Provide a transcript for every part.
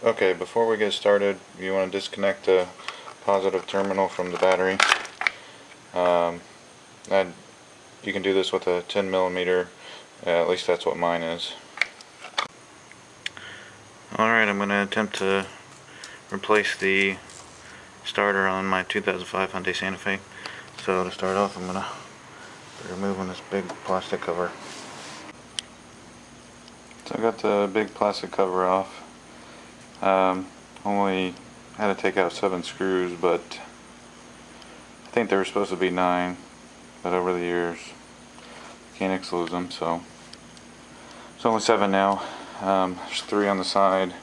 Okay, before we get started, you want to disconnect the positive terminal from the battery. And you can do this with a 10 millimeter, at least that's what mine is. Alright, I'm going to attempt to replace the starter on my 2005 Hyundai Santa Fe. So to start off, I'm going to be removing this big plastic cover. So I got the big plastic cover off. Only had to take out 7 screws, but I think there were supposed to be 9, but over the years mechanics lose them, so it's only 7 now. There's 3 on the side,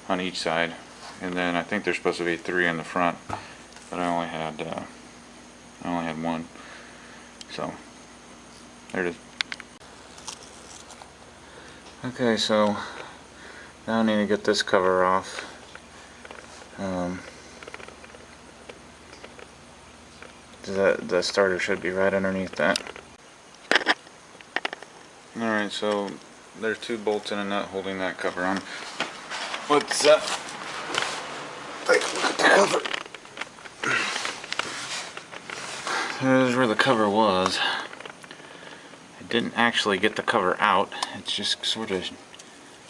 on each side, and then I think there's supposed to be 3 in the front, but I only had 1. So there it is. Okay, so now I need to get this cover off. The starter should be right underneath that. Alright, so there's 2 bolts and a nut holding that cover on. Let's take a look at the cover. There's where the cover was. I didn't actually get the cover out. It's just sort of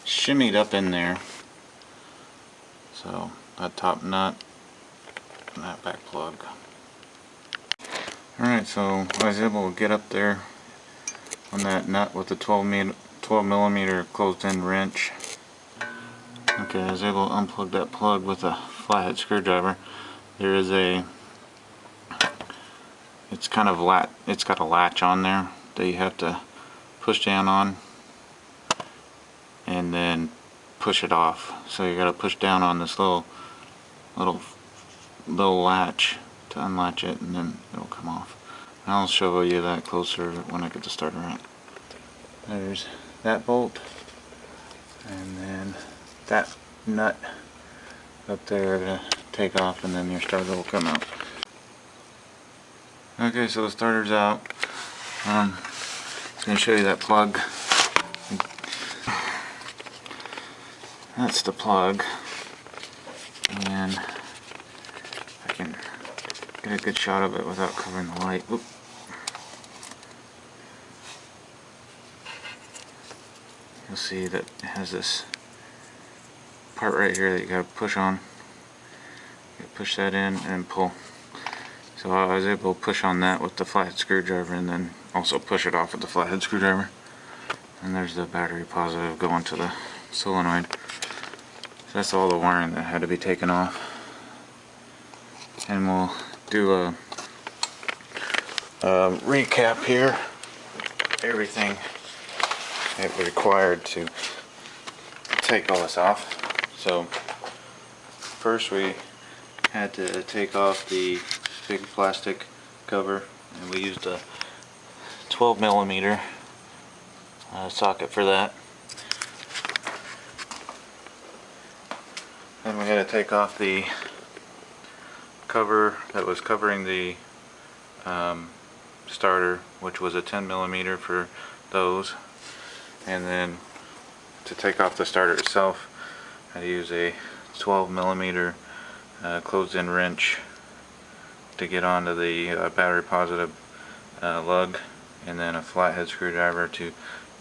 shimmied up in there. So that top nut and that back plug. Alright, so I was able to get up there on that nut with the 12 millimeter closed-end wrench. Okay, I was able to unplug that plug with a flathead screwdriver. There is it's got a latch on there that you have to push down on and then push it off. So you got to push down on this little latch to unlatch it, and then it'll come off. I'll show you that closer when I get the starter out. There's that bolt, and then that nut up there to take off, and then your starter will come out. Okay, so the starter's out. I'm going to show you that plug. That's the plug, and I can get a good shot of it without covering the light. Oop. You'll see that it has this part right here that you got to push on. You push that in and pull. So I was able to push on that with the flathead screwdriver, and then also push it off with the flathead screwdriver. And there's the battery positive going to the solenoid. So that's all the wiring that had to be taken off. And we'll do a recap here. Everything it required to take all this off. So first we had to take off the big plastic cover, and we used a 12 millimeter socket for that. Then we had to take off the cover that was covering the starter, which was a 10 millimeter for those. And then to take off the starter itself, I use a 12 millimeter closed-in wrench to get onto the battery positive lug, and then a flathead screwdriver to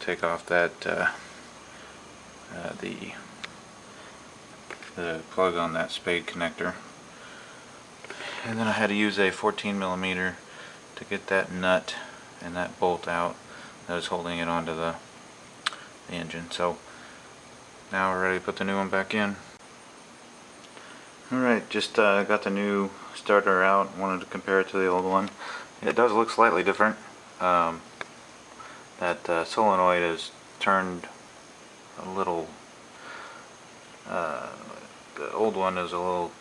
take off that the plug on that spade connector. And then I had to use a 14 millimeter to get that nut and that bolt out that was holding it onto the engine. So now we're ready to put the new one back in. Alright, just got the new starter out. Wanted to compare it to the old one. It does look slightly different. That solenoid is turned a little, the old one is a little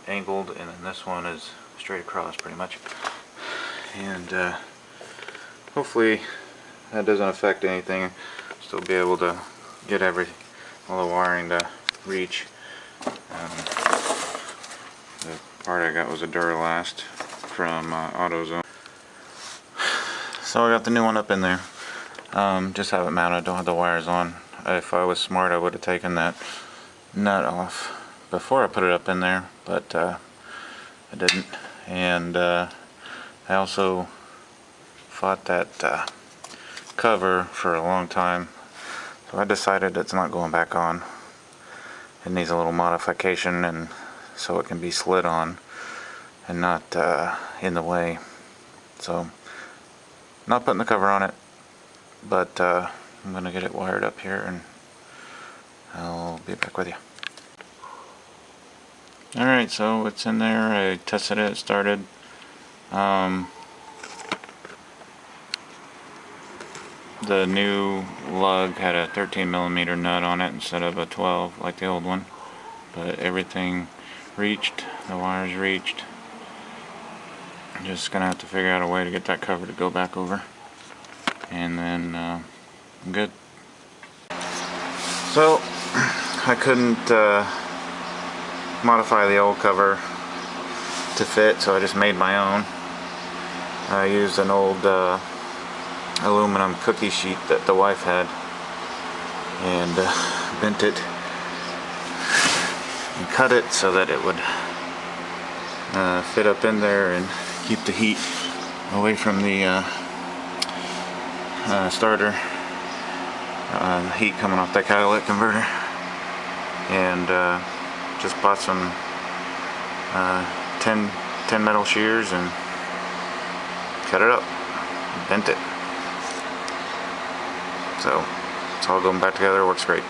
angled, and then this one is straight across pretty much. And hopefully that doesn't affect anything. Still be able to get all the wiring to reach. The part I got was a Duralast from AutoZone. So I got the new one up in there. Just have it mounted, don't have the wires on. If I was smart, I would have taken that nut off before I put it up in there, but I didn't. And I also fought that cover for a long time, so I decided it's not going back on. It needs a little modification, and so it can be slid on and not in the way. So not putting the cover on it, but I'm gonna get it wired up here and I'll be back with you. Alright, so it's in there. I tested it, started. The new lug had a 13mm nut on it instead of a 12 like the old one, but everything reached, the wires reached. I'm just gonna have to figure out a way to get that cover to go back over, and then I'm good. So I couldn't modify the old cover to fit, so I just made my own. I used an old aluminum cookie sheet that the wife had, and bent it and cut it so that it would fit up in there and keep the heat away from the starter, the heat coming off that catalytic converter. And just bought some 10 metal shears and cut it up, bent it. So it's all going back together, works great.